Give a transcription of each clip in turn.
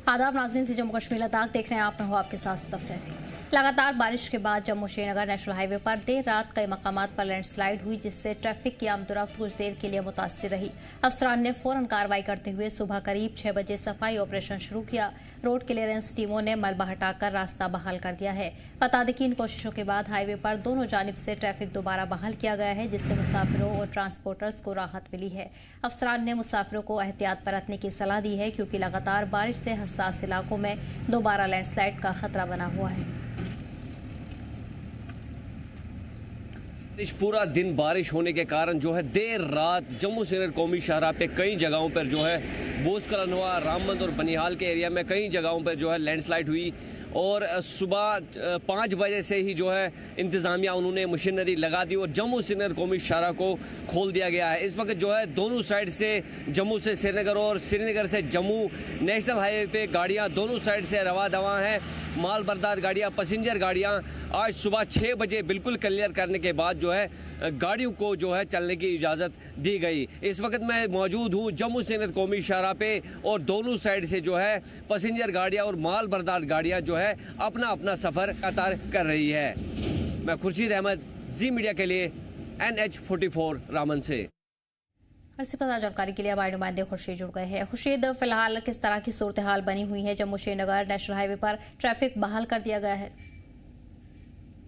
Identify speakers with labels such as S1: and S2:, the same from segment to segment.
S1: आदाब नाज़रीन, से जम्मू कश्मीर लद्दाख देख रहे हैं आप। मैं हूँ आपके साथ सितफ सैफी। लगातार बारिश के बाद जम्मू श्रीनगर नेशनल हाईवे पर देर रात कई मकामात पर लैंडस्लाइड हुई, जिससे ट्रैफिक की आमदोरफ्त कुछ देर के लिए मुतासिर रही। अफसरान ने फौरन कार्रवाई करते हुए सुबह करीब 6 बजे सफाई ऑपरेशन शुरू किया। रोड क्लियरेंस टीमों ने मलबा हटाकर रास्ता बहाल कर दिया है। बता दें कि इन कोशिशों के बाद हाईवे पर दोनों जानिब से ट्रैफिक दोबारा बहाल किया गया है, जिससे मुसाफिरों और ट्रांसपोर्टर्स को राहत मिली है। अफसरान ने मुसाफिरों को एहतियात बरतने की सलाह दी है, क्योंकि लगातार बारिश से हसास इलाकों में दोबारा लैंडस्लाइड का खतरा बना हुआ है।
S2: पूरा दिन बारिश होने के कारण जो है देर रात जम्मू श्रीनगर कौमी शाहराह पे कई जगहों पर जो है बोसकलनवा, रामबंद और बनिहाल के एरिया में कई जगहों पर जो है लैंडस्लाइड हुई। और सुबह 5 बजे से ही जो है इंतज़ामिया उन्होंने मशीनरी लगा दी और जम्मू श्रीनगर कौमी शाहराह को खोल दिया गया है। इस वक्त जो है दोनों साइड से, जम्मू से श्रीनगर और श्रीनगर से जम्मू नेशनल हाईवे पे गाड़ियां दोनों साइड से रवा दवा हैं। माल बरदार गाड़ियां, पैसेंजर गाड़ियां आज सुबह 6 बजे बिल्कुल क्लियर करने के बाद जो है गाड़ियों को जो है चलने की इजाज़त दी गई। इस वक्त मैं मौजूद हूँ जम्मू श्रीनगर कौमी शाहराह पे और दोनों साइड से जो है पैसेंजर गाड़ियाँ और माल बरदार गाड़ियाँ जो है अपना अपना सफ़र कतार कर रही है। मैं खुर्शीद अहमद, जी मीडिया के लिए NH44 रामन से।
S1: इसी पर जानकारी के लिए हमारे नुमाइंदे खुर्शीद जुड़ गए हैं। खुर्शीद, फिलहाल किस तरह की सूरत हाल बनी हुई है? जम्मू श्रीनगर नेशनल हाईवे पर ट्रैफिक बहाल कर दिया गया है।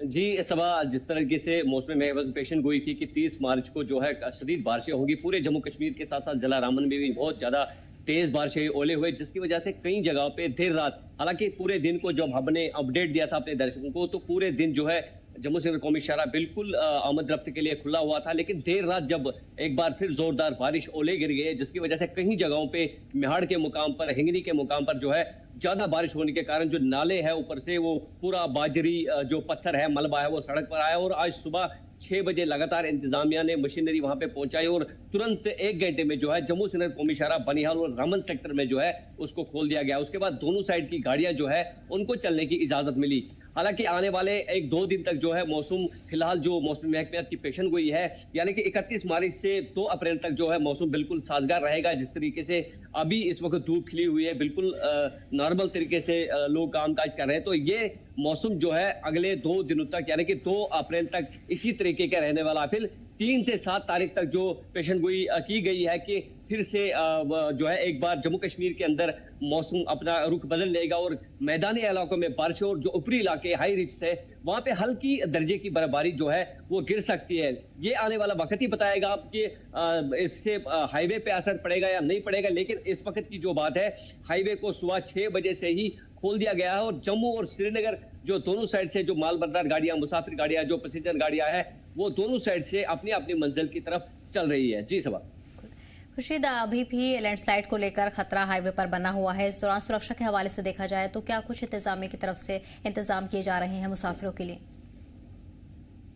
S3: जी सबा, जिस तरीके से मौसम में पेशन गोई थी कि 30 मार्च को जो है शदीद बारिशें होंगी पूरे जम्मू कश्मीर के साथ साथ जिला रामबन में भी बहुत ज्यादा तेज बारिशें, ओले हुए, जिसकी वजह से कई जगहों पे देर रात, हालांकि पूरे दिन को जब हमने अपडेट दिया था अपने दर्शकों को तो पूरे दिन जो है जम्मू श्रीनगर कौमी शाहराह बिल्कुल आमद रफ्त के लिए खुला हुआ था। लेकिन देर रात जब एक बार फिर जोरदार बारिश, ओले गिर गए, जिसकी वजह से कई जगहों पे मिहाड़ के मुकाम पर, हिंगनी के मुकाम पर जो है ज्यादा बारिश होने के कारण जो नाले है ऊपर से वो पूरा बाजरी जो पत्थर है, मलबा है, वो सड़क पर आया। और आज सुबह 6 बजे लगातार इंतजामिया ने मशीनरी वहां पे पहुंचाई और तुरंत 1 घंटे में जो है जम्मू श्रीनगर कौमी शाहराह, बनिहाल और रामन सेक्टर में जो है उसको खोल दिया गया। उसके बाद दोनों साइड की गाड़ियां जो है उनको चलने की इजाजत मिली। हालांकि आने वाले 1-2 दिन तक जो है मौसम, फिलहाल जो मौसम महकमे की पेशन गोई है, यानी कि 31 मार्च से 2 अप्रैल तक जो है मौसम बिल्कुल साजगार रहेगा। जिस तरीके से अभी इस वक्त धूप खिली हुई है, बिल्कुल नॉर्मल तरीके से लोग कामकाज कर रहे हैं, तो ये मौसम जो है अगले 2 दिनों तक, यानी कि 2 अप्रैल तक इसी तरीके का रहने वाला। फिर 3 से 7 तारीख तक जो पेशन गोई की गई है कि फिर से जो है एक बार जम्मू कश्मीर के अंदर मौसम अपना रुख बदल लेगा और मैदानी इलाकों में बारिश और जो ऊपरी इलाके हाई रिच है वहां पे हल्की दर्जे की बर्फबारी जो है वो गिर सकती है। ये आने वाला वक्त ही बताएगा कि इससे हाईवे पे असर पड़ेगा या नहीं पड़ेगा। लेकिन इस वक्त की जो बात है, हाईवे को सुबह 6 बजे से ही खोल दिया गया है और जम्मू और श्रीनगर जो दोनों साइड से जो माल बरदार गाड़ियां, मुसाफिर गाड़ियां, जो पैसेंजर गाड़ियां हैं, वो दोनों साइड से अपनी अपनी मंजिल की तरफ चल रही है। जी सबा।
S1: खुर्शीद, अभी भी लैंडस्लाइड को लेकर खतरा हाईवे पर बना हुआ है। इस दौरान सुरक्षा के हवाले से देखा जाए तो क्या कुछ इंतजामिया की तरफ से इंतजाम किए जा रहे हैं मुसाफिरों के लिए?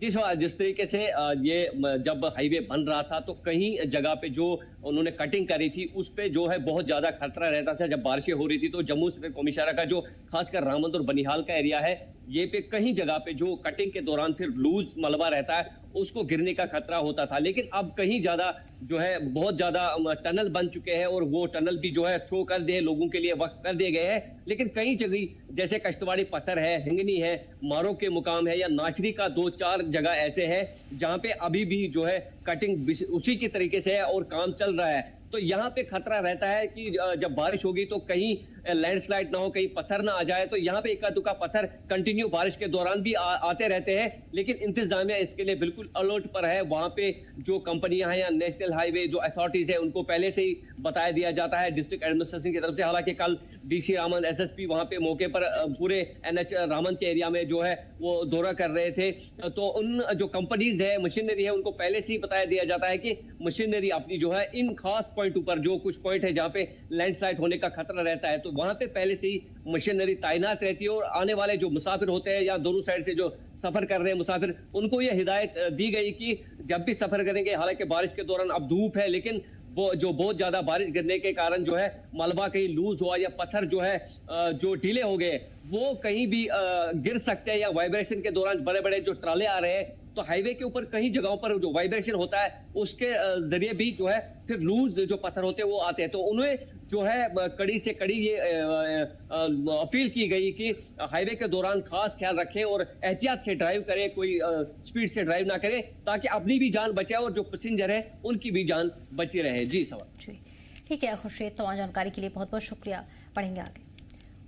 S3: जी, जिस तरीके से ये जब हाईवे बन रहा था तो कहीं जगह पे जो उन्होंने कटिंग करी थी उस पे जो है बहुत ज्यादा खतरा रहता था जब बारिशें हो रही थी। तो जम्मू श्रीनगर कौमी शाहराह का जो खासकर रामबंद और बनिहाल का एरिया है, ये पे कहीं जगह पे जो कटिंग के दौरान फिर लूज मलबा रहता है, उसको गिरने का खतरा होता था। लेकिन अब कहीं ज्यादा जो है बहुत ज्यादा टनल बन चुके हैं और वो टनल भी जो है थ्रो कर दिए, लोगों के लिए वक्त कर दिए गए हैं। लेकिन कई जगह जैसे कश्तवाड़ी पत्थर है, हिंगनी है, मारो के मुकाम है या नाशरी का 2-4 जगह ऐसे है जहां पे अभी भी जो है कटिंग उसी की तरीके से है और काम चल रहा है। तो यहाँ पे खतरा रहता है कि जब बारिश होगी तो कहीं लैंडस्लाइड ना हो, कहीं पत्थर ना आ जाए। तो यहाँ पे इक्का दुक्का पत्थर कंटिन्यू बारिश के दौरान भी आते रहते हैं। लेकिन इंतजामिया इसके लिए बिल्कुल अलर्ट पर है। वहां पे जो कंपनियां हैं या नेशनल हाईवे जो अथॉरिटीज है उनको पहले से ही बताया दिया जाता है डिस्ट्रिक्ट एडमिनिस्ट्रेशन की तरफ से। हालांकि कल DC रामन, SSP वहां पे मौके पर पूरे NH रामन के एरिया में जो है वो दौरा कर रहे थे। तो उन जो कंपनीज है, मशीनरी है, उनको पहले से ही बताया दिया जाता है कि मशीनरी अपनी जो है इन खास पॉइंट ऊपर, जो कुछ पॉइंट है जहाँ पे लैंडस्लाइड होने का खतरा रहता है, तो वहां पे पहले से ही मशीनरी तैनात रहती है। और आने वाले जो मुसाफिर होते हैं या दोनों साइड से जो सफर कर रहे हैं मुसाफिर, उनको ये हिदायत दी गई कि जब भी सफर करेंगे, हालांकि बारिश के दौरान अब धूप है, लेकिन वो जो बहुत ज्यादा बारिश गिरने के कारण जो है मलबा कहीं लूज हुआ या पत्थर जो है जो ढीले हो गए वो कहीं भी गिर सकते हैं, या वाइब्रेशन के दौरान बड़े बड़े जो ट्राले आ रहे हैं तो हाईवे के ऊपर कई जगहों पर जो वाइब्रेशन होता है उसके जरिए भी जो है फिर लूज जो पत्थर होते हैं वो आते हैं। तो उन्हें जो है कड़ी से कड़ी ये अपील की गई कि हाईवे के दौरान खास ख्याल रखें और एहतियात से ड्राइव करें, कोई स्पीड से ड्राइव ना करें, ताकि अपनी भी जान बचे और जो पैसेंजर है उनकी भी जान बची रहे। जी सवाल।
S1: ठीक है खुर्शीद, तमाम जानकारी के लिए बहुत बहुत शुक्रिया। पढ़ेंगे आगे।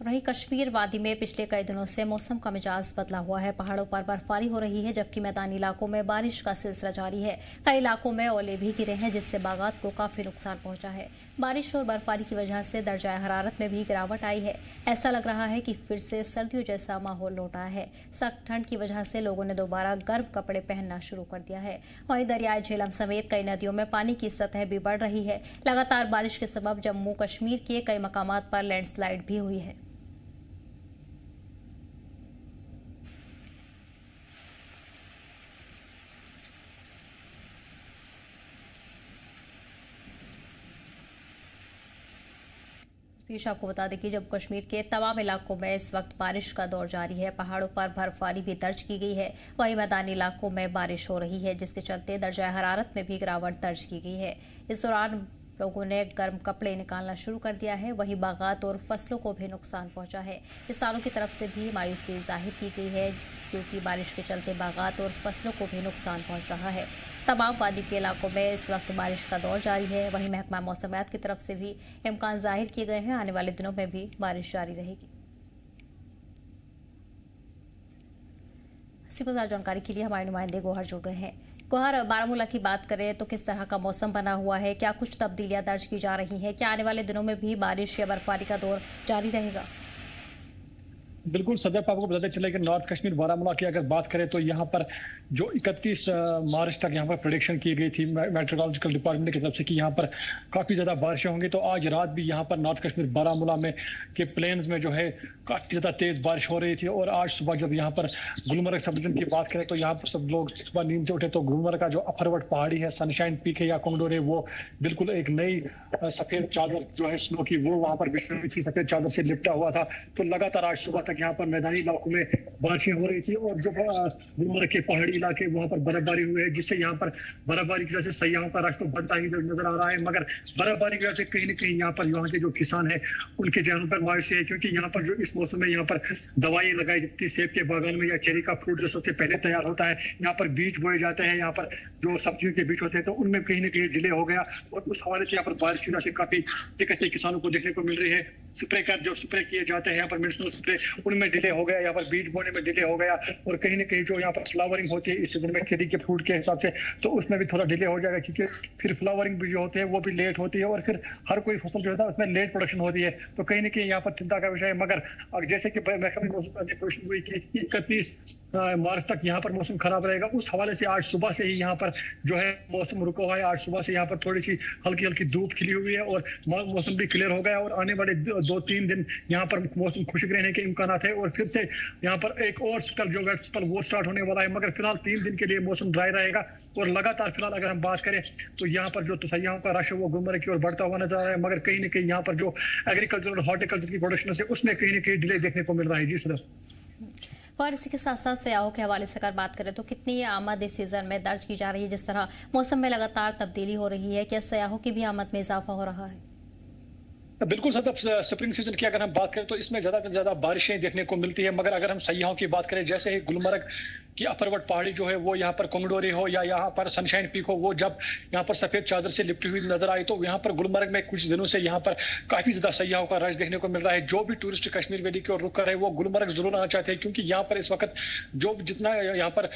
S1: वहीं कश्मीर वादी में पिछले कई दिनों से मौसम का मिजाज बदला हुआ है। पहाड़ों पर बर्फबारी हो रही है, जबकि मैदानी इलाकों में बारिश का सिलसिला जारी है। कई इलाकों में ओले भी गिरे हैं, जिससे बागात को काफी नुकसान पहुंचा है। बारिश और बर्फबारी की वजह से दर्जा हरारत में भी गिरावट आई है। ऐसा लग रहा है कि फिर से सर्दियों जैसा माहौल लौटा है। सख्त ठंड की वजह से लोगों ने दोबारा गर्म कपड़े पहनना शुरू कर दिया है। वहीं दरियाए झेलम समेत कई नदियों में पानी की सतह भी बढ़ रही है। लगातार बारिश के सबब जम्मू कश्मीर के कई मकामात पर लैंडस्लाइड भी हुई है। आपको बता दें कि जम्मू कश्मीर के तमाम इलाकों में इस वक्त बारिश का दौर जारी है। पहाड़ों पर बर्फबारी भी दर्ज की गई है। वहीं मैदानी इलाकों में बारिश हो रही है, जिसके चलते दर्जा हरारत में भी गिरावट दर्ज की गई है। इस दौरान लोगों ने गर्म कपड़े निकालना शुरू कर दिया है। वहीं बागात और फसलों को भी नुकसान पहुंचा है। किसानों की तरफ से भी मायूसी जाहिर की गई है, क्योंकि बारिश के चलते बागात और फसलों को भी नुकसान पहुंच रहा है। तमाम वादी के इलाकों में इस वक्त बारिश का दौर जारी है। वहीं महकमा मौसमियात की तरफ से भी इम्कान जाहिर किए गए हैं, आने वाले दिनों में भी बारिश जारी रहेगी। इसी पर जानकारी के लिए हमारे नुमाइंदे गोहर जुड़ गए हैं। गोहर, बारामूला की बात करें तो किस तरह का मौसम बना हुआ है? क्या कुछ तब्दीलियां दर्ज की जा रही हैं? क्या आने वाले दिनों में भी बारिश या बर्फबारी का दौर जारी रहेगा?
S4: बिल्कुल सदैव आपको बताते चले कि नॉर्थ कश्मीर बारामूला की अगर बात करें तो यहाँ पर जो 31 मार्च तक यहाँ पर प्रेडिक्शन की गई थी मेट्रोलॉजिकल डिपार्टमेंट की तरफ से कि यहाँ पर काफ़ी ज़्यादा बारिशें होंगी, तो आज रात भी यहाँ पर नॉर्थ कश्मीर बारामूला में के प्लेन्स में जो है काफ़ी ज़्यादा तेज़ बारिश हो रही थी। और आज सुबह जब यहाँ पर गुलमर्ग सब डिवीजन की बात करें तो यहाँ पर सब लोग सुबह नींद से उठे तो गुलमर्ग का जो अफरवट पहाड़ी है, सनशाइन पीक है या कोंगडोर है, वो बिल्कुल एक नई सफ़ेद चादर जो है स्नो की वो वहाँ पर बिछी हुई थी, सफ़ेद चादर से लिपटा हुआ था। तो लगातार आज सुबह तक यहाँ पर मैदानी इलाकों में बारिशें हो रही थी और जो गुलमर्ग के पहाड़ी इलाके वहाँ पर बर्फबारी हुई है, जिससे यहाँ पर बर्फबारी की वजह से सयाहों का रश तो बढ़ता ही नजर आ रहा है। मगर बर्फबारी की वजह से कहीं न कहीं यहाँ पर के जो किसान है उनके चेहरों पर मायूसी है, क्योंकि यहाँ पर जो इस मौसम में यहाँ पर दवाई लगाई जाती है सेब के बागान में या चेरी का फ्रूट जो सबसे पहले तैयार होता है, यहाँ पर बीज बोए जाते हैं, यहाँ पर जो सब्जियों के बीज होते हैं, तो उनमें कहीं न कहीं डिले हो गया और उस हवाले से यहाँ पर बारिश की वजह से काफी दिक्कतें किसानों को देखने को मिल रही है। स्प्रे कर जो स्प्रे किए जाते हैं यहाँ पर मेडिसिनल स्प्रे, उनमें डिले हो गया, यहाँ पर बीज बोने में डिले हो गया और कहीं न कहीं जो यहाँ पर फ्लावरिंग होती है इस सीजन में चेरी के फ्रूट के हिसाब से, तो उसमें भी थोड़ा डिले हो जाएगा, क्योंकि फिर फ्लावरिंग भी जो होते हैं वो भी लेट होती है और फिर हर कोई फसल जो होता है उसमें लेट प्रोडक्शन होती है, तो कहीं न कहीं यहाँ पर चिंता का विषय है। मगर जैसे कि मौसम हुई कि 31 मार्च तक यहाँ पर मौसम खराब रहेगा, उस हवाले से आज सुबह से ही यहाँ पर जो है मौसम रुका हुआ है। आज सुबह से यहाँ पर थोड़ी सी हल्की हल्की धूप खिली हुई है और मौसम भी क्लियर हो गया और आने वाले 2-3 दिन यहाँ पर मौसम खुशक रहने के इम्कान है और फिर से यहाँ पर एक और स्पेल जो है स्पेल वो स्टार्ट होने वाला है। मगर फिलहाल 3 दिन के लिए मौसम ड्राई रहेगा और लगातार फिलहाल अगर हम बात करें तो यहाँ पर जो सयाहों का रश है वो गुलमर्ग की ओर बढ़ता हुआ नजर आ रहा है, मगर कहीं न कहीं यहाँ पर जो एग्रीकल्चर और हॉर्टिकल्चर की प्रोडक्शन है उसमें कहीं न कहीं डिले देखने को मिल रहा है। जी सर।
S1: और इसी के साथ साथ सयाहों के हवाले से अगर बात करें तो कितनी आमद इस सीजन में दर्ज की जा रही है? जिस तरह मौसम में लगातार तब्दीली हो रही है, क्या सयाहों की भी आमद में इजाफा हो रहा है?
S4: बिल्कुल सर, स्प्रिंग सीजन की अगर हम बात करें तो इसमें ज्यादा से ज्यादा बारिशें देखने को मिलती है, मगर अगर हम सयाहों की बात करें जैसे ही गुलमर्ग की अफरवट पहाड़ी जो है वो यहाँ पर कोंगडोरी हो या यहाँ पर सनशाइन पीक हो, वो जब यहाँ पर सफेद चादर से लिपटी हुई नजर आई तो यहाँ पर गुलमर्ग में कुछ दिनों से यहाँ पर काफी ज्यादा सयाहों का रश देखने को मिल रहा है। जो भी टूरिस्ट कश्मीर वैली की ओर रुक कर है वो गुलमर्ग जरूर आना चाहते हैं, क्योंकि यहाँ पर इस वक्त जो जितना यहाँ पर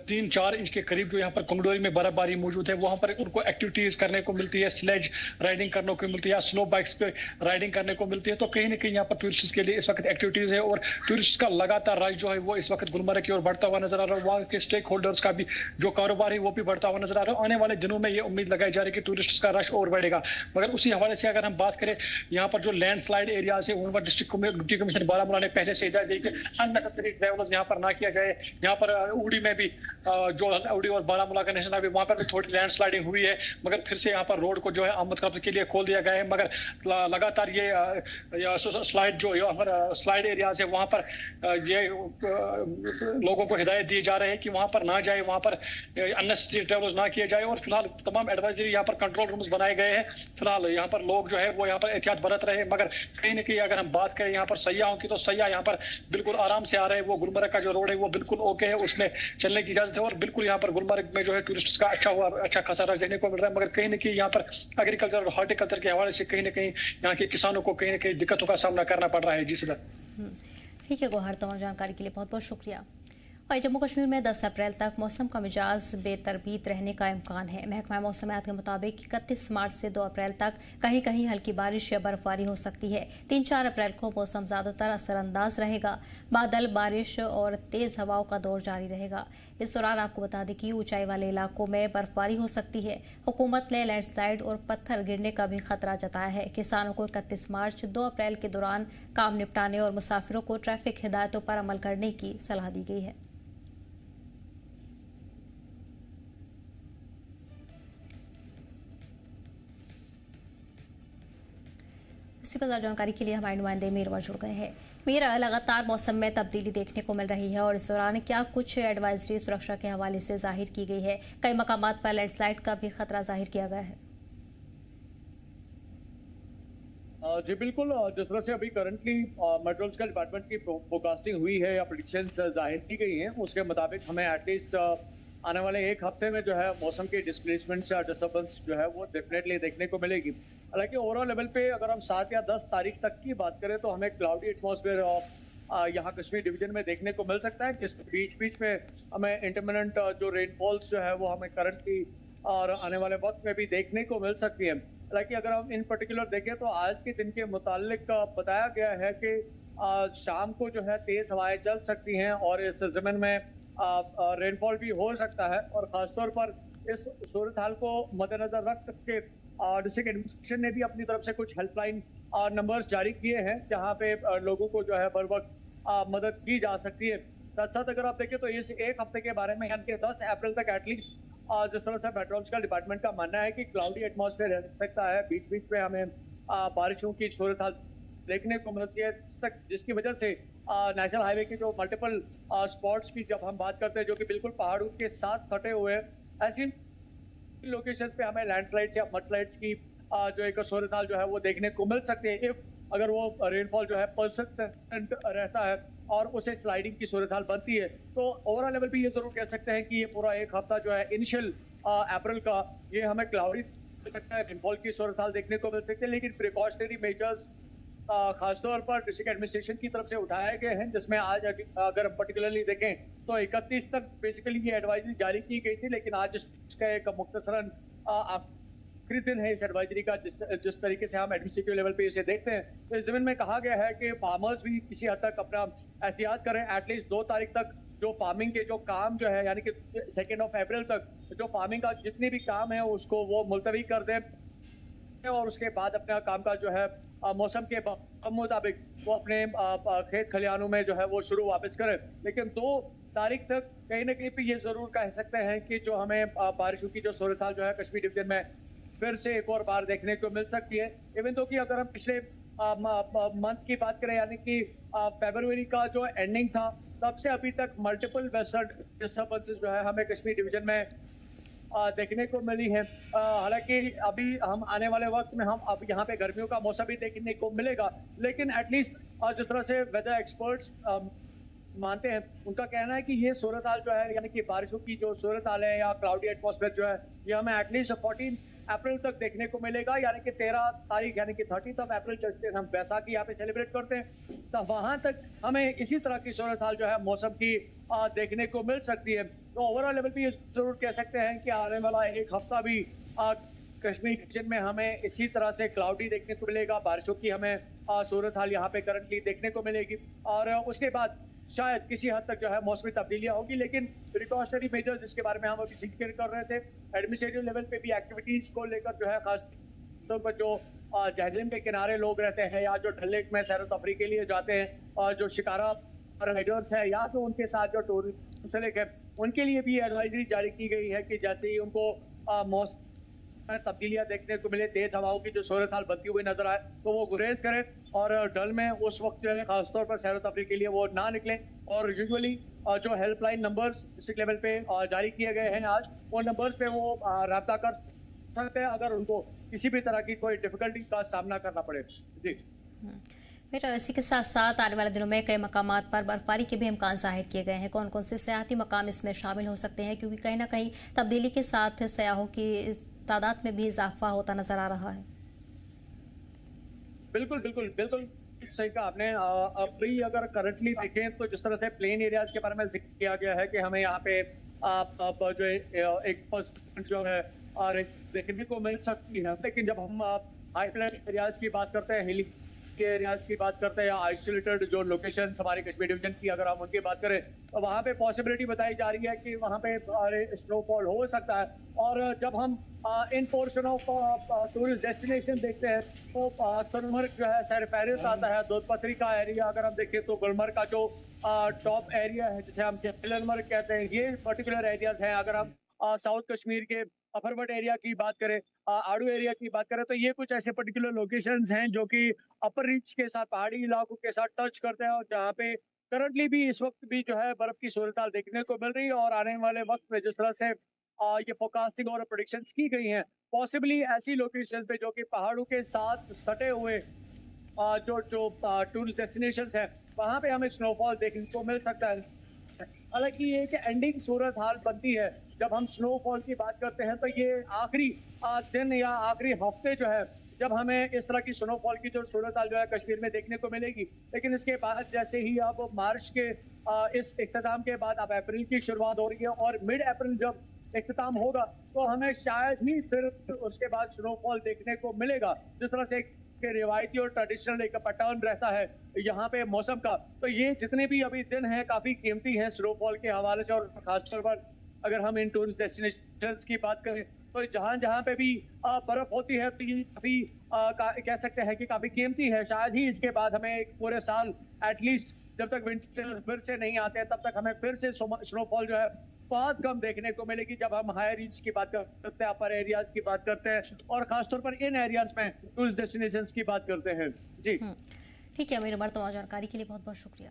S4: 3-4 इंच के करीब जो यहाँ पर कोंगडोरी में बर्फबारी मौजूद है, वहाँ पर उनको एक्टिविटीज करने को मिलती है, स्लेज राइडिंग करने को मिलती है या स्नो बाइक्स पे राइडिंग करने को मिलती है। तो कहीं ना कहीं यहाँ पर टूरिस्ट के लिए इस वक्त एक्टिविटीज है और टूरिस्ट का लगातार रश जो है वो इस वक्त गुलमर्ग की ओर बढ़ता हुआ नजर आ रहा है। वहाँ के स्टेक होल्डर्स का भी जो कारोबार है वो भी बढ़ता हुआ नजर आ रहा है। आने वाले दिनों में ये उम्मीद लगाई जा रही है कि टूरिस्ट का रश और बढ़ेगा। मगर उसी हवाले से अगर हम बात करें यहाँ पर जो लैंडस्लाइड एरियाज है उन पर डिप्टी कमिश्नर बारामूला ने पहले से हिदायत दी कि अननेसेसरी ट्रैवल्स यहाँ पर ना किया जाए। यहाँ पर उड़ी में भी जो उड़ी और बारामूला का नेशनल हाईवे वहाँ पर भी थोड़ी लैंडस्लाइडिंग हुई है, मगर फिर से यहाँ पर रोड को जो है आमद के लिए खोल दिया गया है। मगर लगातार ये स्लाइड जो यहाँ पर स्लाइड एरियाज है वहाँ पर ये लोगों को हिदायत दी जा रही है कि वहाँ पर ना जाए, वहाँ पर अननेसेसरी ट्रेवल्स ना किए जाए। और फिलहाल तमाम एडवाइजरी यहाँ पर कंट्रोल रूम्स बनाए गए हैं। फिलहाल यहाँ पर लोग जो है वो यहाँ पर एहतियात बरत रहे हैं, मगर कहीं ना कहीं अगर हम बात करें यहाँ पर सयाहों की तो सयाह यहाँ पर बिल्कुल आराम से आ रहे हैं। वो गुलमर्ग का जो रोड है वो बिल्कुल ओके है, उसमें चलने की इजाजत है। और बिल्कुल यहाँ पर गुलमर्ग में जो है टूरिस्ट का अच्छा खासा रश देखने को मिल रहा है। मगर कहीं ना कहीं यहाँ पर एग्रीकल्चर और हॉर्टिकल्चर के हवाले से कहीं ना कहीं यहाँ के किसानों को कहीं ना कहीं दिक्कतों का सामना करना पड़ रहा है। जी सर,
S1: ठीक है गौहर, तमाम जानकारी के लिए बहुत बहुत शुक्रिया। और जम्मू कश्मीर में 10 अप्रैल तक मौसम का मिजाज बेतरतीब रहने का इम्कान है। महकमा मौसमियात के मुताबिक 31 मार्च से 2 अप्रैल तक कहीं कहीं हल्की बारिश या बर्फबारी हो सकती है। 3-4 अप्रैल को मौसम ज्यादातर असरअंदाज रहेगा। बादल, बारिश और तेज हवाओं का दौर जारी रहेगा। इस दौरान आपको बता दें कि ऊंचाई वाले इलाकों में बर्फबारी हो सकती है। हुकूमत ने लैंडस्लाइड और पत्थर गिरने का भी खतरा जताया है। किसानों को 31 मार्च 2 अप्रैल के दौरान काम निपटाने और मुसाफिरों को ट्रैफिक हिदायतों पर अमल करने की सलाह दी गई है। इसी पर जानकारी के लिए हमारे नुमाइंदे मीरवा जुड़ गए हैं। मीरा, लगातार मौसम में तब्दीली देखने को मिल रही है और इस दौरान क्या कुछ एडवाइजरी सुरक्षा के हवाले से जाहिर की गई है? कई मकामात पर लैंडस्लाइड का भी खतरा जाहिर किया गया है।
S5: जी बिल्कुल, जिस तरह से अभी करंटली मेट्रोलॉजिकल डिपार्टमेंट की फोरकास्टिंग हुई है या प्रेडिक्शंस जाहिर की गई हैं, उसके मुताबिक हमें एटलीस्ट आने वाले एक हफ्ते में जो है मौसम की डिस्प्लेसमेंट या डिस्टर्बेंस जो है वो डेफिनेटली देखने को मिलेगी। हालांकि ओवरऑल लेवल पे अगर हम 7 या 10 तारीख तक की बात करें तो हमें क्लाउडी एटमॉस्फेयर यहाँ कश्मीर डिवीजन में देखने को मिल सकता है, जिसमें बीच बीच में हमें इंटरमिनेंट जो रेनफॉल्स जो है वो हमें करंटली और आने वाले वक्त में भी देखने को मिल सकती है। हालांकि अगर हम इन पर्टिकुलर देखें तो आज के दिन के मुतालिक बताया गया है कि शाम को जो है तेज हवाएं चल सकती हैं और इस जमीन में रेनफॉल भी हो सकता है। और खासतौर पर इस सूरत हाल को मद्देनजर रख के डिस्ट्रिक्ट एडमिनिस्ट्रेशन ने भी अपनी तरफ से कुछ हेल्पलाइन नंबर्स जारी किए हैं, जहां पे लोगों को जो है बर वक्त मदद की जा सकती है। साथ साथ अगर आप देखें तो इस एक हफ्ते के बारे में यानी कि 10 अप्रैल तक एटलीस्ट जिस तरह से मेट्रोलॉजिकल डिपार्टमेंट का मानना है कि क्लाउडी एटमॉस्फेयर रह सकता है, बीच बीच में हमें बारिशों की सूरत हाल देखने को मिलती है, जिसकी वजह से नेशनल हाईवे के जो मल्टीपल स्पॉट्स की जब हम बात करते हैं जो कि बिल्कुल पहाड़ों के साथ सटे हुए हैं, ऐसी लोकेशंस पे हमें लैंडस्लाइड्स या मडस्लाइड्स की जो एक सूरत हाल जो है वो देखने को मिल सकती है इफ अगर वो रेनफॉल जो है परसिस्टेंट रहता है और उसे स्लाइडिंग की सूरत हाल बनती है। तो ओवरऑल लेवल पे ये जरूर कह सकते हैं कि ये पूरा एक हफ्ता जो है इनिशियल अप्रैल का ये हमें क्लाउडी सकता है, रेनफॉल की सूरत हाल देखने को मिल सकती है। लेकिन प्रिकॉशनरी मेजर्स खासतौर पर डिस्ट्रिक्ट एडमिनिस्ट्रेशन की तरफ से उठाए गए हैं, जिसमें आज अगर हम पर्टिकुलरली देखें तो 31 तक बेसिकली ये एडवाइजरी जारी की गई थी, लेकिन आज इसका एक मुख्तसरन आखिरी दिन है इस एडवाइजरी का। जिस तरीके से हम एडमिनिस्ट्रेटिव लेवल पे इसे देखते हैं तो इस जमीन में कहा गया है कि फार्मर्स भी किसी हद तक अपना एहतियात करें। एटलीस्ट 2 तारीख तक जो फार्मिंग के जो काम जो है यानी कि 2 अप्रैल तक जो फार्मिंग का जितनी भी काम है उसको वो मुलतवी कर दें और उसके बाद अपना काम का जो है मौसम के मुताबिक वो अपने खेत खलिहानों में जो है वो शुरू वापस करें। लेकिन 2 तारीख तक कहीं ना कहीं पे ये जरूर कह सकते हैं कि जो हमें बारिशों की जो सूरत हाल जो है कश्मीर डिवीजन में फिर से एक और बार देखने को मिल सकती है। इवन तो कि अगर हम पिछले मंथ की बात करें यानी कि फरवरी का जो एंडिंग था तब से अभी तक मल्टीपल वेस्टर्न डिस्टर्बेंसेस जो है हमें कश्मीर डिवीजन में देखने को मिली है। हालांकि अभी हम आने वाले वक्त में हम अब यहाँ पे गर्मियों का मौसम भी देखने को मिलेगा, लेकिन एटलीस्ट जिस तरह से वेदर एक्सपर्ट्स मानते हैं उनका कहना है कि ये सूरत हाल जो है यानी कि बारिशों की जो सूरत हाल है या क्लाउडी एटमॉस्फेयर जो है ये हमें एटलीस्ट 14 अप्रैल तक देखने को मिलेगा। यानी कि 13 तारीख यानी कि 30 अप्रैल जिस दिन हम बैसाखी यहाँ पे सेलिब्रेट करते हैं तो वहां तक हमें इसी तरह की सूरत हाल जो है मौसम की देखने को मिल सकती है। तो ओवरऑल लेवल पे ये जरूर कह सकते हैं कि आने वाला एक हफ्ता भी कश्मीर रीजन में हमें इसी तरह से क्लाउडी देखने को मिलेगा, बारिशों की हमें सूरत हाल यहाँ पे करंटली देखने को मिलेगी और उसके बाद शायद किसी हद तक जो है मौसमी तब्दीलियां होगी। लेकिन प्रिकॉशनरी मेजर्स जिसके बारे में हम अभी जिक्र कर रहे थे, एडमिनिस्ट्रेटिव लेवल पे भी एक्टिविटीज को लेकर जो है खास तौर पर जो जहलम के किनारे लोग रहते हैं या जो डल लेक में सैर तफरी के लिए जाते हैं और जो शिकारा राइडर्स है या तो उनके साथ जो टूरिस्ट है उनके लिए भी एडवाइजरी जारी की गई है कि जैसे ही उनको मौसम तब्दीलियां देखने को मिले, तेज हवाओं की जो सूरत हाल बनती हुई नजर आए, तो वो गुरेज करें और डल में उस वक्त जो है खासतौर पर सैर तफरी के लिए वो ना निकले। और यूजुअली जो हेल्पलाइन नंबर्स डिस्ट्रिक्ट लेवल पे जारी किए गए हैं आज, वो नंबर्स पे वो रब्ता कर सकते हैं अगर उनको किसी भी तरह की कोई डिफिकल्टी का सामना करना पड़े। जी
S1: फिर इसी के साथ साथ आने वाले दिनों में कई मकामात पर बर्फबारी के भी इम्कान जाहिर किए गए हैं। कौन कौन से सयाहती मकाम इसमें शामिल हो सकते हैं, क्योंकि कहीं ना कहीं तब्दीली के साथ सयाहों की तादाद में भी इजाफा होता नजर आ रहा है।
S5: बिल्कुल बिल्कुल बिल्कुल सही कहा आपने। अभी अगर करंटली देखें तो जिस तरह से प्लेन एरियाज के बारे में जिक्र किया गया है कि हमें यहाँ पे जो 1% जो है देखने को मिल सकती है, लेकिन जब हम हाई प्लेन एरियाज की बात करते हैं, हिली के एरियाज की बात करते हैं या आइसोलेटेड जो लोकेशंस हमारे कश्मीर डिवीजन की अगर हम उनकी बात करें, तो वहाँ पे पॉसिबिलिटी बताई जा रही है कि वहाँ पे स्नोफॉल हो सकता है। और जब हम इन पोर्शन ऑफ टूरिस्ट डेस्टिनेशन देखते हैं तो सोनमर्ग जो है सर फहरिस्त आता है। दूधपत्री का एरिया अगर हम देखें तो गुलमर्ग का जो टॉप एरिया है जिसे हम चिलमर्ग कहते हैं, ये पर्टिकुलर एरियाज हैं। अगर हम साउथ कश्मीर के अफरवट एरिया की बात करें, आड़ू एरिया की बात करें, तो ये कुछ ऐसे पर्टिकुलर लोकेशंस हैं जो कि अपर रीच के साथ पहाड़ी इलाकों के साथ टच करते हैं और जहाँ पे करंटली भी इस वक्त भी जो है बर्फ की सूरत हाल देखने को मिल रही है। और आने वाले वक्त में जिस तरह से ये फोरकास्टिंग और प्रेडिक्शंस की गई हैं, पॉसिबली ऐसी लोकेशन पे जो कि पहाड़ों के साथ सटे हुए जो जो टूरिस्ट डेस्टिनेशंस हैं, वहाँ पे हमें स्नोफॉल देखने को मिल सकता है। हालांकि ये एक एंडिंग सूरत हाल बनती है जब हम स्नोफॉल की बात करते हैं, तो ये आखिरी दिन या आखिरी हफ्ते जो है जब हमें इस तरह की स्नोफॉल की जो सूरत हाल जो है कश्मीर में देखने को मिलेगी। लेकिन इसके बाद जैसे ही अब मार्च के इस इख्तिताम के बाद अब अप्रैल की शुरुआत हो रही है और मिड अप्रैल जब इख्तिताम होगा तो हमें शायद ही फिर उसके बाद स्नोफॉल देखने को मिलेगा। जिस तरह से के रिवायती और ट्रेडिशनल एक पैटर्न रहता है यहाँ पे मौसम का, तो ये जितने भी अभी दिन हैं काफी कीमती हैं स्नोफॉल के हवाले से। और खासतौर पर अगर हम इन टूरिस्ट डेस्टिनेशंस की बात करें तो जहाँ जहाँ पे भी बर्फ होती है तो ये काफी कह सकते हैं कि काफी कीमती है। शायद ही इसके बाद हमें एक पूरे साल एटलीस्ट जब तक विंटर फिर से नहीं आते हैं तब तक हमें फिर से स्नोफॉल जो है बहुत कम देखने को मिलेगी जब हम हायर रीच की बात करते हैं, अपर एरियाज की बात करते हैं और खासतौर पर इन एरियाज में टूरिस्ट डेस्टिनेशंस की बात करते हैं। जी
S1: ठीक है अमीर उमर, तमाम जानकारी के लिए बहुत बहुत शुक्रिया।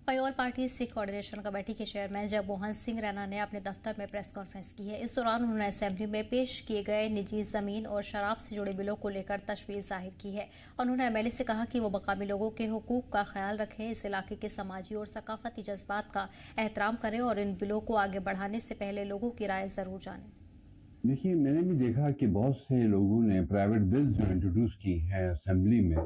S1: वहीं all party Sikh coordination committee के चेयरमैन जगमोहन सिंह रैना ने अपने दफ्तर में प्रेस कॉन्फ्रेंस की है। इस दौरान उन्होंने असेंबली में पेश किए गए निजी जमीन और शराब से जुड़े बिलों को लेकर तशवीश जाहिर की है। उन्होंने एमएलए से कहा कि वो मकामी लोगों के हुकूक का ख्याल रखें, इस इलाके के समाजी और सकाफती जज्बात का एहतराम करें और इन बिलों को आगे बढ़ाने से पहले लोगों की राय जरूर जानें।
S6: देखिए, मैंने भी देखा कि बहुत से लोगों ने प्राइवेट बिल्स जो इंट्रोड्यूस की हैं असेंबली में,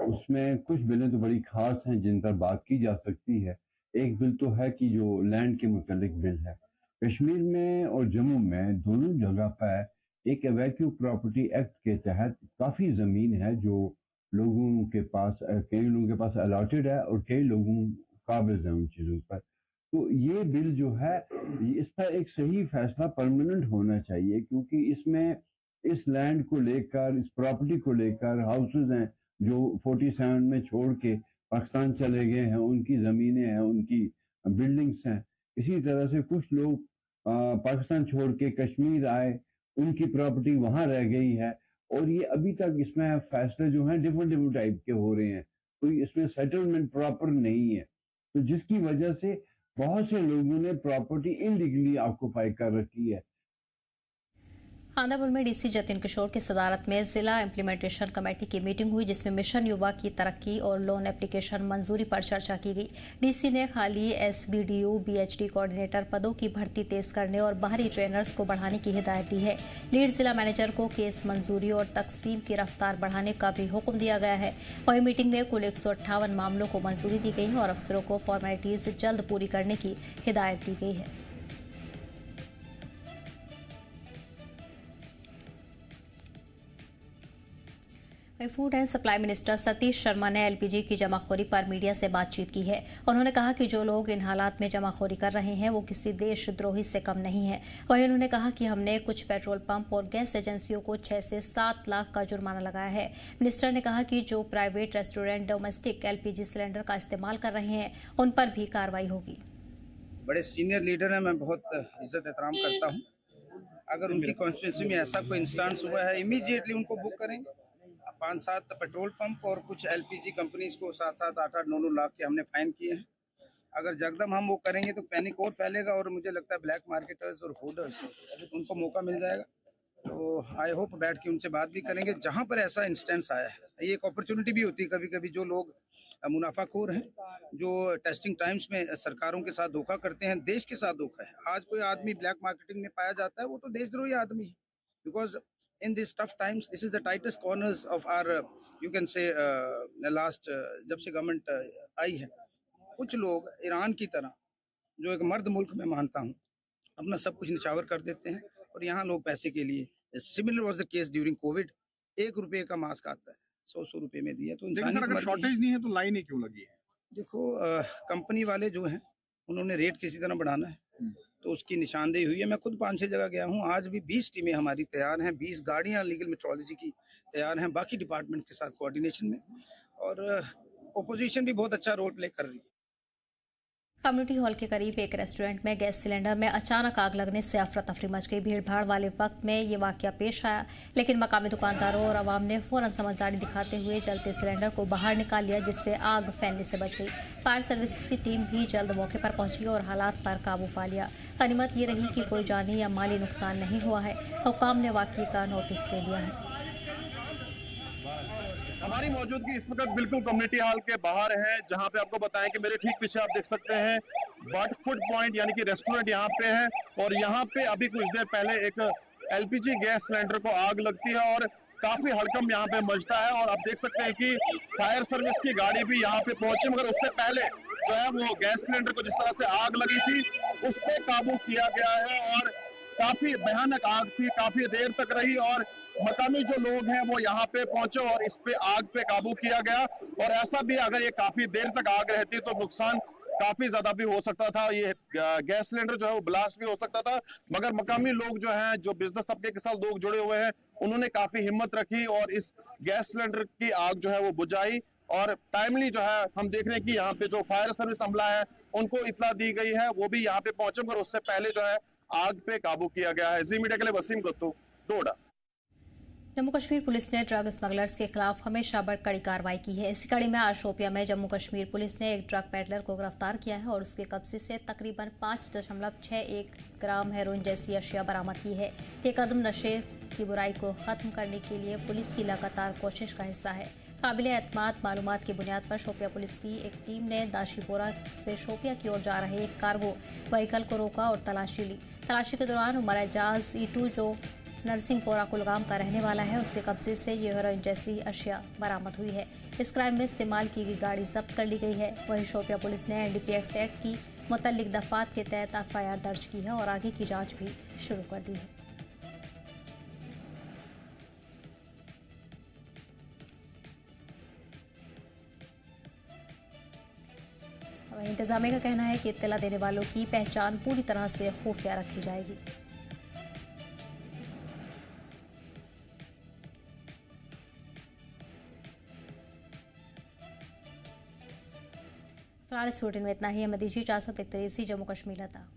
S6: उसमें कुछ बिलें तो बड़ी खास हैं जिन पर बात की जा सकती है। एक बिल तो है कि जो लैंड के मुतालिक बिल है, कश्मीर में और जम्मू में दोनों जगह पर एक वैक्यू प्रॉपर्टी एक्ट के तहत काफ़ी ज़मीन है जो लोगों के पास, कई लोगों के पास अलॉटेड है और कई लोगों काबिज है उन चीज़ों पर। तो ये बिल जो है इसका एक सही फैसला परमानेंट होना चाहिए, क्योंकि इसमें इस लैंड को लेकर, इस प्रॉपर्टी को लेकर हाउसेज हैं जो 47 में छोड़ के पाकिस्तान चले गए हैं, उनकी ज़मीनें हैं, उनकी बिल्डिंग्स हैं। इसी तरह से कुछ लोग पाकिस्तान छोड़ के कश्मीर आए, उनकी प्रॉपर्टी वहाँ रह गई है और ये अभी तक इसमें फैसले जो हैं डिफरेंट टाइप के हो रहे हैं, कोई इसमें सेटलमेंट प्रॉपर नहीं है। तो जिसकी वजह से बहुत से लोगों ने प्रॉपर्टी इनलीगली ऑक्युपाई कर रखी है।
S1: आंध्रपुर में डीसी जतिन किशोर की सदारत में जिला इम्प्लीमेंटेशन कमेटी की मीटिंग हुई, जिसमें मिशन युवा की तरक्की और लोन एप्लीकेशन मंजूरी पर चर्चा की गई। डीसी ने खाली एसबीडीयू बीएचडी कोऑर्डिनेटर पदों की भर्ती तेज करने और बाहरी ट्रेनर्स को बढ़ाने की हिदायत दी है। लीड जिला मैनेजर को केस मंजूरी और तकसीम की रफ्तार बढ़ाने का भी हुक्म दिया गया है। वहीं मीटिंग में कुल 158 मामलों को मंजूरी दी गई है और अफसरों को फॉर्मेलिटीज जल्द पूरी करने की हिदायत दी गई है। Food and supply minister Satish Sharma ने एलपीजी की जमाखोरी पर मीडिया से बातचीत की है। उन्होंने कहा कि जो लोग इन हालात में जमाखोरी कर रहे हैं वो किसी देशद्रोही से कम नहीं है। वहीं उन्होंने कहा कि हमने कुछ पेट्रोल पंप और गैस एजेंसियों को 6 से 7 लाख का जुर्माना लगाया है। मिनिस्टर ने कहा कि जो private restaurant domestic LPG cylinder का इस्तेमाल कर रहे हैं उन पर भी कार्रवाई होगी।
S7: बड़े सीनियर लीडर हैं, मैं बहुत इज्जत एहतराम करता हूँ अगर उनकी कॉन्स्टिट्यूंसी में ऐसा कोई इंस्टेंस हुआ है इमीडिएटली उनको बुक करेंगे। 5-7 पेट्रोल पंप और कुछ एलपीजी कंपनीज को 7-7, 8-8, 9-9 लाख के हमने फाइन किए हैं। अगर जगदम हम वो करेंगे तो पैनिक और फैलेगा और मुझे लगता है ब्लैक मार्केटर्स और होर्डर्स उनको मौका मिल जाएगा। तो आई होप बैठ के उनसे बात भी करेंगे जहाँ पर ऐसा इंस्टेंस आया है। ये एक अपॉर्चुनिटी भी होती है कभी कभी, जो लोग मुनाफाखोर हैं, जो टेस्टिंग टाइम्स में सरकारों के साथ धोखा करते हैं, देश के साथ धोखा है। आज कोई आदमी ब्लैक मार्केटिंग में पाया जाता है वो तो देशद्रोही आदमी है, because in these tough times this is the tightest corners of our you can say last जब से गवर्नमेंट आई है, कुछ लोग ईरान की तरह, जो एक मर्द मुल्क में मानता हूँ, अपना सब कुछ निछावर कर देते हैं और यहाँ लोग पैसे के लिए, similar was the case during Covid, 1 रुपए का मास्क आता है 100 रुपए में दिया। तो
S8: लेकिन सर अगर शॉर्टेज नहीं है तो लाइन ही क्यों लगी है?
S7: देखो कंपनी वाले जो हैं उन्होंने रेट किसी तरह बढ़ाना है, तो उसकी निशानदेही हुई है। मैं खुद 5-6 जगह गया हूँ, आज भी 20 टीमें हमारी तैयार हैं, 20 गाड़ियाँ लीगल मेट्रोलॉजी की तैयार हैं बाकी डिपार्टमेंट के साथ कोऑर्डिनेशन में, और ओपोजिशन भी बहुत अच्छा रोल प्ले कर रही है।
S1: कम्युनिटी हॉल के करीब एक रेस्टोरेंट में गैस सिलेंडर में अचानक आग लगने से अफरा तफरी मच गई। भीड़ भाड़ वाले वक्त में ये वाकया पेश आया, लेकिन मकामी दुकानदारों और आवाम ने फौरन समझदारी दिखाते हुए जलते सिलेंडर को बाहर निकाल लिया, जिससे आग फैलने से बच गई। फायर सर्विसेज की टीम भी जल्द मौके पर पहुंची और हालात पर काबू पा लिया। गनीमत ये रही कि कोई जानी या माली नुकसान नहीं हुआ है। हुक्काम ने वाकये का नोटिस ले लिया है।
S8: हमारी मौजूदगी इस वक्त बिल्कुल कम्युनिटी हॉल के बाहर है, जहां पे आपको बताएं कि मेरे ठीक पीछे आप देख सकते हैं बट फूड पॉइंट यानी कि रेस्टोरेंट यहाँ पे है, और यहाँ पे अभी कुछ देर पहले एक एलपीजी गैस सिलेंडर को आग लगती है और काफी हड़कंप यहाँ पे मचता है। और आप देख सकते हैं कि फायर सर्विस की गाड़ी भी यहाँ पे पहुंची, मगर उससे पहले जो है वो गैस सिलेंडर को जिस तरह से आग लगी थी उस पर काबू किया गया है। और काफी भयानक आग थी, काफी देर तक रही और मकामी जो लोग हैं वो यहाँ पे पहुंचे और इस पे आग पे काबू किया गया। और ऐसा भी अगर ये काफी देर तक आग रहती तो नुकसान काफी ज्यादा भी हो सकता था, ये गैस सिलेंडर जो है वो ब्लास्ट भी हो सकता था। मगर मकामी लोग जो हैं, जो बिजनेस तबके के साथ लोग जुड़े हुए हैं, उन्होंने काफी हिम्मत रखी और इस गैस सिलेंडर की आग जो है वो बुझाई। और टाइमली जो है हम देख रहे हैं कि यहाँ पे जो फायर सर्विस अमला है उनको इतला दी गई है, वो भी यहाँ पे पहुंचे, मगर उससे पहले जो है आग पे काबू किया गया है। जी मीडिया के लिए वसीम गुत्तू, डोडा।
S1: जम्मू कश्मीर पुलिस ने ड्रग स्मगलर्स के खिलाफ हमेशा कड़ी कार्रवाई की है। इसी कड़ी में आज शोपियां में जम्मू कश्मीर पुलिस ने एक ड्रग पेडलर को गिरफ्तार किया है और उसके कब्जे से तकरीबन 5.61 ग्राम हेरोइन जैसी अशिया बरामद की है। ये कदम नशे की बुराई को खत्म करने के लिए पुलिस की लगातार कोशिश का हिस्सा है। काबिल एतमाद मालूमात की बुनियाद पर शोपिया पुलिस की एक टीम ने दाशीपोरा से शोपिया की ओर जा रहे एक कार्गो व्हीकल को रोका और तलाशी ली। तलाशी के दौरान उमर एजाज ईटू, जो नरसिंहपोरा कुलगाम का रहने वाला है, उसके कब्जे से ये हेरोइन जैसी अशिया बरामद हुई है। इस क्राइम में इस्तेमाल की गई गाड़ी जब्त कर ली गई है। वहीं शोपिया पुलिस ने NDPS एक्ट की मुतल्लिक दफात के तहत FIR दर्ज की है और आगे की जांच भी शुरू कर दी है। इंतजामिया का कहना है कि इत्तला देने वालों की पहचान पूरी तरह से खुफिया रखी जाएगी। फिलहाल इस बुलेटिन में इतना ही। हमें दीजिए इजाजत। देखते रहिए जम्मू कश्मीर लता।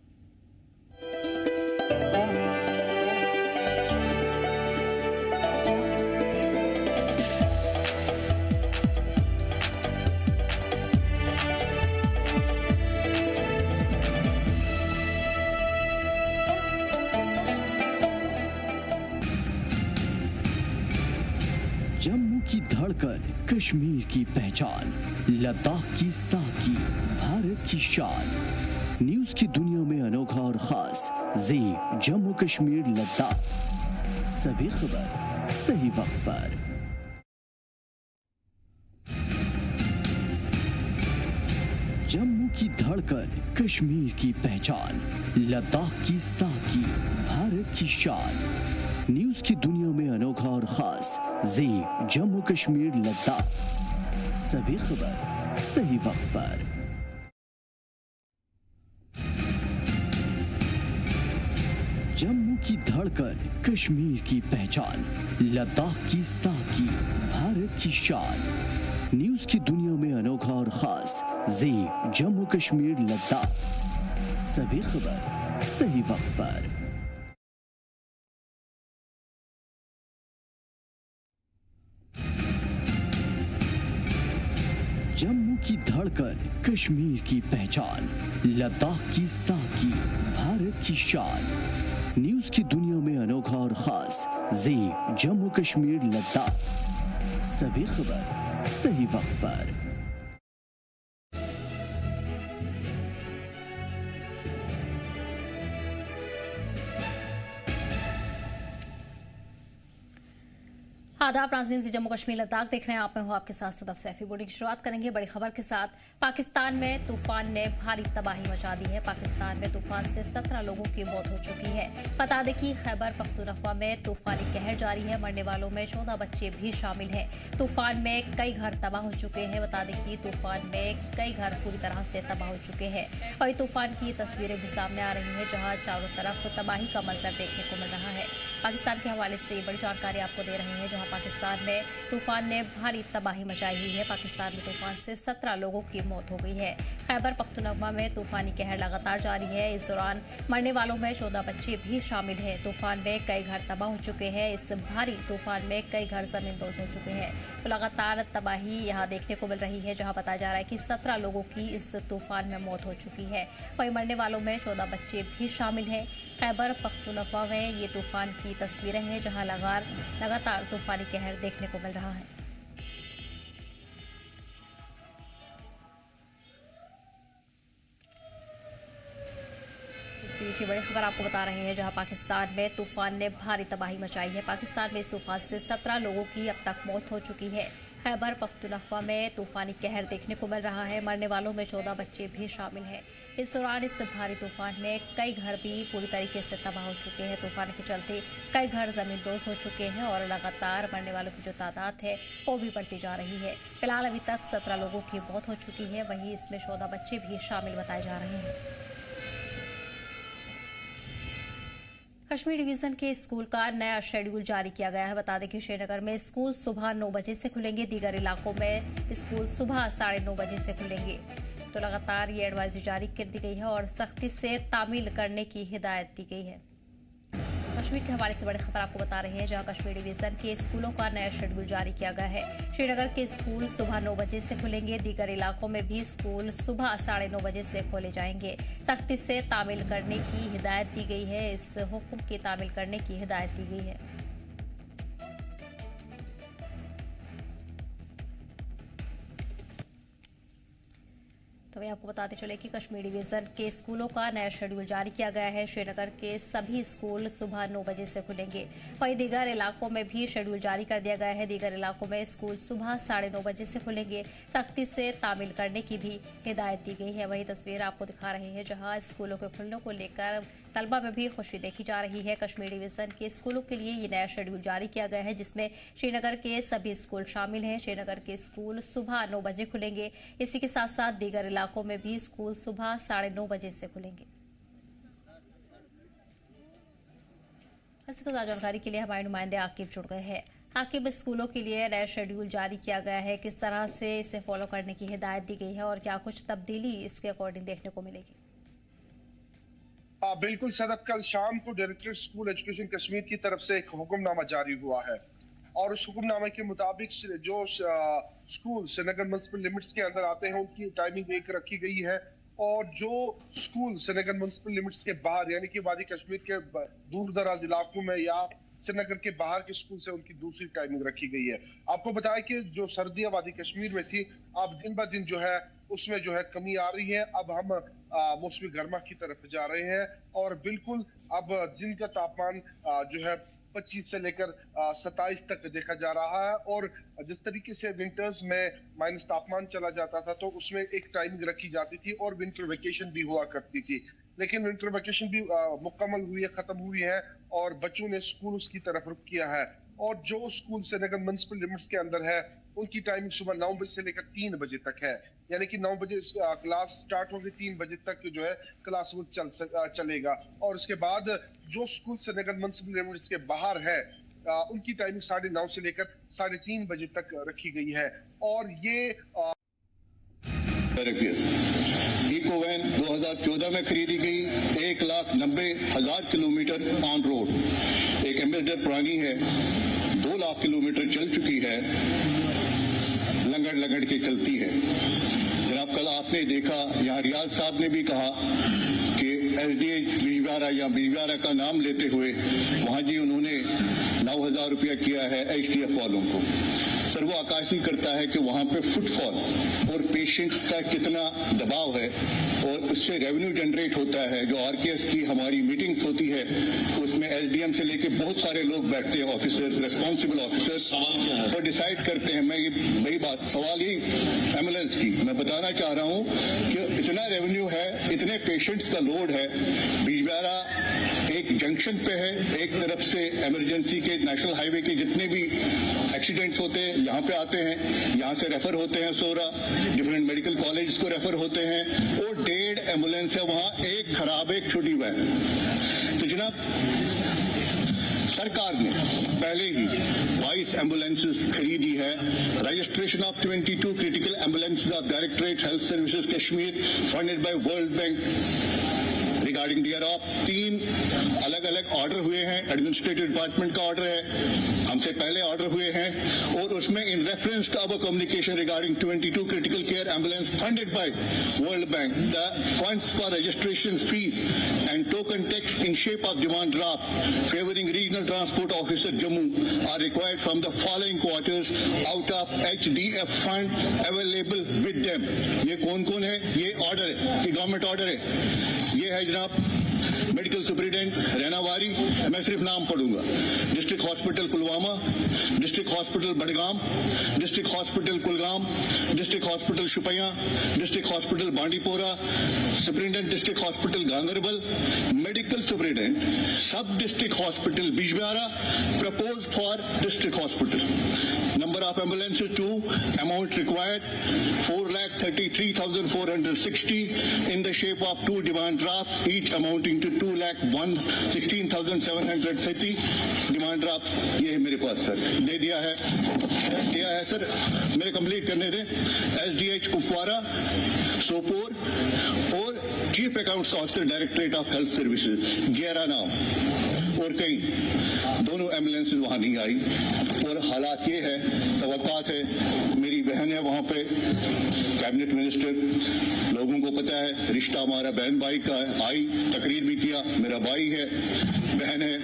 S9: जम्मू की धड़कन, कश्मीर की पहचान, लद्दाख की सादगी, भारत की शान। न्यूज की दुनिया में अनोखा और खास जी जम्मू कश्मीर लद्दाख। सभी खबर सही वक्त पर। जम्मू की धड़कन, कश्मीर की पहचान, लद्दाख की सादगी, भारत की शान। न्यूज की दुनिया में अनोखा और खास जी जम्मू कश्मीर लद्दाख। सभी खबर सही वक्त पर। जम्मू की धड़कन, कश्मीर की पहचान, लद्दाख की सादगी, भारत की शान। न्यूज की दुनिया में अनोखा और खास जी जम्मू कश्मीर लद्दाख। सभी खबर सही वक्त पर। जम्मू की धड़कन, कश्मीर की पहचान, लद्दाख की सादगी, भारत की शान। न्यूज की दुनिया में अनोखा और खास जी जम्मू कश्मीर लद्दाख, सभी खबर सही वक्त पर।
S1: आदाब नाज़रीन, जम्मू कश्मीर लद्दाख देख रहे हैं आप। मैं हूं आपके साथ सदफ सैफी। बुलेटिन की शुरुआत करेंगे बड़ी खबर के साथ। पाकिस्तान में तूफान ने भारी तबाही मचा दी है। पाकिस्तान में तूफान से 17 लोगों की मौत हो चुकी है। बता दें कि खैबर पख्तूनख्वा में तूफानी कहर जारी है। मरने वालों में 14 बच्चे भी शामिल हैं। तूफान में कई घर तबाह हो चुके हैं। बता दें कि तूफान में कई घर पूरी तरह से तबाह हो चुके हैं। और तूफान की तस्वीरें भी सामने आ रही हैं, जहां चारों तरफ तबाही का मंजर देखने को मिल रहा है। पाकिस्तान के हवाले से बड़ी जानकारी आपको दे रहे हैं, जहां पाकिस्तान में तूफान ने भारी तबाही मचाई हुई है। पाकिस्तान में तूफान से 17 लोगों की मौत हो गई है। खैबर पख्तूनख्वा में तूफानी कहर लगातार जारी है। इस दौरान मरने वालों में 14 बच्चे भी शामिल हैं। तूफान में कई घर तबाह हो चुके हैं। इस भारी तूफान में कई घर जमींदोज हो चुके हैं। तो लगातार तबाही यहाँ देखने को मिल रही है, जहाँ बताया जा रहा है कि 17 लोगों की इस तूफान में मौत हो चुकी है। वहीं मरने वालों में 14 बच्चे भी शामिल हैं। खैबर पख्तूनख्वा में ये तूफान की तस्वीरें हैं, जहाँ लगातार तूफानी कहर देखने को मिल रहा है। दूसरी बड़ी खबर आपको बता रहे हैं, जहां पाकिस्तान में तूफान ने भारी तबाही मचाई है। पाकिस्तान में इस तूफान से 17 लोगों की अब तक मौत हो चुकी है। खैबर पख्तूनख्वा में तूफानी कहर देखने को मिल रहा है। मरने वालों में 14 बच्चे भी शामिल हैं। इस दौरान इस भारी तूफान में कई घर भी पूरी तरीके से तबाह हो चुके हैं। तूफान के चलते कई घर जमींदोज हो चुके हैं और लगातार मरने वालों की जो तादाद है वो भी बढ़ती जा रही है। फिलहाल अभी तक 17 लोगों की मौत हो चुकी है। वहीं इसमें 14 बच्चे भी शामिल बताए जा रहे हैं। कश्मीर डिवीजन के स्कूल का नया शेड्यूल जारी किया गया है। बता दें कि श्रीनगर में स्कूल सुबह 9 बजे से खुलेंगे। दीगर इलाकों में स्कूल सुबह 9:30 बजे से खुलेंगे। तो लगातार ये एडवाइजरी जारी कर दी गई है और सख्ती से तामील करने की हिदायत दी गई है। कश्मीर के हवाले से बड़ी खबर आपको बता रहे हैं, जहां कश्मीर डिवीजन के स्कूलों का नया शेड्यूल जारी किया गया है। श्रीनगर के स्कूल सुबह 9 बजे से खुलेंगे। दीगर इलाकों में भी स्कूल सुबह 9:30 बजे से खोले जाएंगे। सख्ती से तामील करने की हिदायत दी गई है। इस हुक्म की तामील करने की हिदायत दी गई है। तो मैं आपको बताते चले कि कश्मीर डिवीजन के स्कूलों का नया शेड्यूल जारी किया गया है। श्रीनगर के सभी स्कूल सुबह 9 बजे से खुलेंगे। वहीं दीगर इलाकों में भी शेड्यूल जारी कर दिया गया है। दीगर इलाकों में स्कूल सुबह 9:30 बजे से खुलेंगे। सख्ती से तामील करने की भी हिदायत दी गई है। वही तस्वीर आपको दिखा रहे हैं, जहां स्कूलों के खुलने को लेकर तलबा में भी खुशी देखी जा रही है। कश्मीर डिवीजन के स्कूलों के लिए ये नया शेड्यूल जारी किया गया है, जिसमें श्रीनगर के सभी स्कूल शामिल हैं। श्रीनगर के स्कूल सुबह 9 बजे खुलेंगे। इसी के साथ साथ दीगर इलाकों में भी स्कूल सुबह 9:30 बजे से खुलेंगे। इसके साथ जानकारी के लिए हमारे नुमाइंदे आकिब जुड़ गए हैं। आकिब, स्कूलों के लिए नया शेड्यूल जारी किया गया है, किस तरह से इसे फॉलो करने की हिदायत दी गई है और क्या कुछ तब्दीली इसके अकॉर्डिंग देखने को मिलेगी?
S8: बिल्कुल सदक, कल शाम को डायरेक्टर स्कूल एजुकेशन कश्मीर की तरफ से एक हुक्मनामा जारी हुआ है और उस हुक्मनामे के मुताबिक जो स्कूल श्रीनगर म्युनिसिपल लिमिट्स के अंदर आते हैं उनकी टाइमिंग एक रखी गई है और जो स्कूल श्रीनगर म्युनिसिपल लिमिट्स के बाहर यानी कि वादी कश्मीर के दूर दराज इलाकों में या श्रीनगर के बाहर के स्कूल से उनकी दूसरी टाइमिंग रखी गई है। आपको बताया कि जो सर्दियां वादी कश्मीर में थी, अब दिन ब दिन जो है उसमें जो है कमी आ रही है। अब हम मौसमी गर्मा की तरफ जा रहे हैं और बिल्कुल अब दिन का तापमान जो है 25 से लेकर 27 तक देखा जा रहा है। और जिस तरीके से विंटर्स में माइनस तापमान चला जाता था तो उसमें एक टाइमिंग रखी जाती थी और विंटर वेकेशन भी हुआ करती थी, लेकिन विंटर वेकेशन भी मुकम्मल हुई है, खत्म हुई है और बच्चों ने स्कूल की तरफ रुख किया है। और जो स्कूल श्रीनगर म्युनिसिपल लिमिट्स के अंदर है उनकी टाइमिंग सुबह 9 बजे से लेकर 3 बजे तक है, यानी कि 9 बजे क्लास स्टार्ट होगी, 3 बजे तक जो है क्लास वो चलेगा। और उसके बाद जो स्कूल श्रीनगर म्युनिसिपल लिमिट्स के बाहर है उनकी टाइमिंग 9:30 से लेकर 3:30 बजे तक रखी गई है। और ये
S10: इकोवैन 2014 में खरीदी गई 1,90,000 किलोमीटर ऑन रोड, एक एम्बेसडर पुरानी है 2 लाख किलोमीटर चल चुकी है, लंगड़ के चलती है। जनाब कल आपने देखा, यहाँ रियाज साहब ने भी कहा कि SDH बिजबिहारा या बिजबिहारा का नाम लेते हुए वहाँ जी उन्होंने 9,000 रुपया किया है HDF वालों को। सर वो आकाशी करता है कि वहाँ पे फुटफॉल और पेशेंट्स का कितना दबाव है और उससे रेवेन्यू जनरेट होता है। जो RKS की हमारी मीटिंग्स होती है उसमें SDM से लेके बहुत सारे लोग बैठते हैं, ऑफिसर्स, रेस्पॉन्सिबल ऑफिसर्स, और डिसाइड करते हैं। मैं ये वही बात, सवाल ही एम्बुलेंस की मैं बताना चाह रहा हूँ कि इतना रेवेन्यू है, इतने पेशेंट्स का लोड है। बिजबिहारा एक जंक्शन पे है, एक तरफ से इमरजेंसी के नेशनल हाईवे के जितने भी एक्सीडेंट्स होते हैं यहाँ पे आते हैं, यहाँ से रेफर होते हैं सोरा, डिफरेंट मेडिकल कॉलेज को रेफर होते हैं, और 1.5 एम्बुलेंस है वहाँ, एक खराब एक छोटी वैन। तो जनाब सरकार ने पहले ही 22 एम्बुलेंसेस खरीदी है। Registration of 22 critical ambulances of directorate health services Kashmir funded by World Bank regarding their of 3 अलग अलग ऑर्डर हुए हैं। एडमिनिस्ट्रेटिव डिपार्टमेंट का ऑर्डर है, हमसे पहले ऑर्डर हुए हैं, और उसमें in reference to our communication regarding 22 critical care ambulance funded by World Bank, the funds for registration fees and token tax in shape of demand draft favouring regional transport officer Jammu are required from the following quarters out of HDF fund available with them. ये कौन कौन है? ये order है, ये government order है। ये है जनाब मेडिकल सुपरिटेंडेंट रैनावारी, मैं सिर्फ नाम पढ़ूंगा। District hospital Pulwama, district hospital Budgam, district hospital Kulgam, district hospital Shopian, district hospital Bandipora, superintendent district hospital Ganderbal, medical superintendent sub district hospital Bijbehara, propose for district hospital. Number of ambulances 2, amount required 4,33,460 in the shape of 2 demand drafts, each amounting to 2,116,730 demand draft. ये है मेरे पास sir, दे दिया है sir, मेरे complete करने दें। SDH Kupwara, Sopore और chief accounts officer directorate of health services 11 नाम, और कहीं दोनों एम्बुलेंसेज वहां नहीं आई। और हालात ये है, तवक्कात है, मेरी बहन है वहां पे, कैबिनेट मिनिस्टर, लोगों को पता है रिश्ता हमारा बहन भाई का है, आई तकरीर भी किया, मेरा भाई है, बहन है,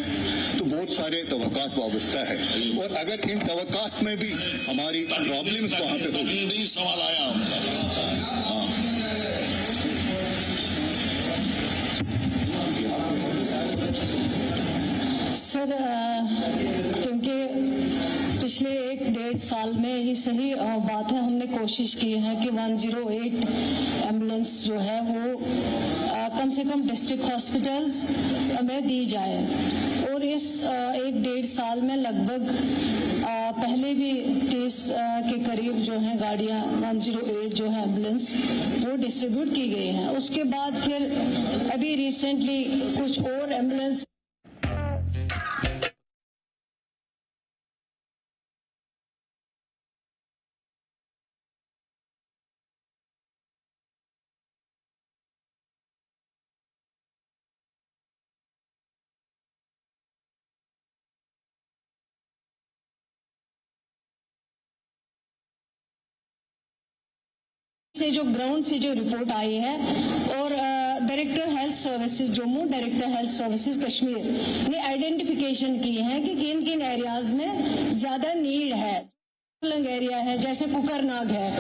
S10: तो बहुत सारे तवक्कात वाबस्ता है। और अगर इन तवक्कात में भी हमारी प्रॉब्लम्स वहां पे होगी। सवाल आया
S11: सर, क्योंकि पिछले 1-1.5 साल में ही सही बात है, हमने कोशिश की है कि 108 एम्बुलेंस जो है वो कम से कम डिस्ट्रिक्ट हॉस्पिटल्स में दी जाए, और इस 1-1.5 साल में लगभग पहले भी 30 के करीब जो है गाड़ियां 108 जो है एम्बुलेंस वो डिस्ट्रीब्यूट की गई हैं। उसके बाद फिर अभी रिसेंटली कुछ और एम्बुलेंस से जो ग्राउंड से जो रिपोर्ट आई है, और director health services Jammu, director health services Kashmir ने आइडेंटिफिकेशन की है कि किन किन एरियाज में ज्यादा नीड है। एरिया है जैसे कुकरनाग है,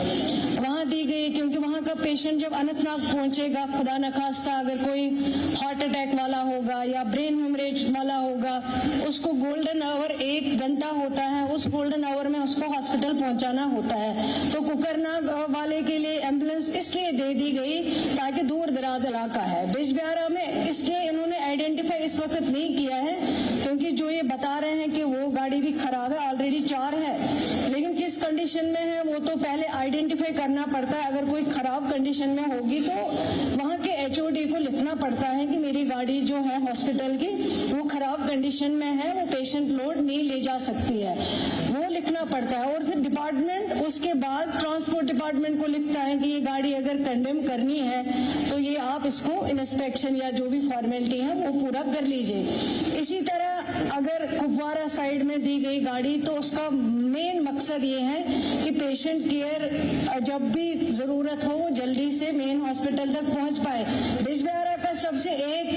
S11: वहां दी गई, क्योंकि वहां का पेशेंट जब अनंतनाग पहुंचेगा, खुदा न खास्ता अगर कोई हार्ट अटैक वाला होगा या ब्रेन हेमरेज वाला होगा, उसको गोल्डन आवर 1 घंटा होता है, उस गोल्डन आवर में उसको हॉस्पिटल पहुंचाना होता है। तो कुकरनाग वाले के लिए एम्बुलेंस इसलिए दे दी गई ताकि दूर दराज इलाका है। बिजबिहारा में इसलिए इन्होंने आइडेंटिफाई इस वक्त नहीं किया है, क्योंकि जो ये बता रहे हैं कि वो गाड़ी भी खराब है, ऑलरेडी 4 है, लेकिन किस कंडीशन में है वो तो पहले आइडेंटिफाई करना पड़ता है। अगर कोई खराब कंडीशन में होगी तो वहां के HOD को लिखना पड़ता है कि मेरी गाड़ी जो है हॉस्पिटल की वो खराब कंडीशन में है, वो पेशेंट लोड नहीं ले जा सकती है, वो लिखना पड़ता है। और फिर डिपार्टमेंट उसके बाद ट्रांसपोर्ट डिपार्टमेंट को लिखता है कि ये गाड़ी अगर कंडेम करनी है तो ये आप इसको इंस्पेक्शन या जो भी फॉर्मेलिटी है वो पूरा कर लीजिए। इसी तरह अगर कुपवारा साइड में दी गई गाड़ी तो उसका मेन मकसद ये किए हैं कि पेशेंट केयर जब भी जरूरत हो वो जल्दी से मेन हॉस्पिटल तक पहुंच पाए। बिजबिहारा का सबसे एक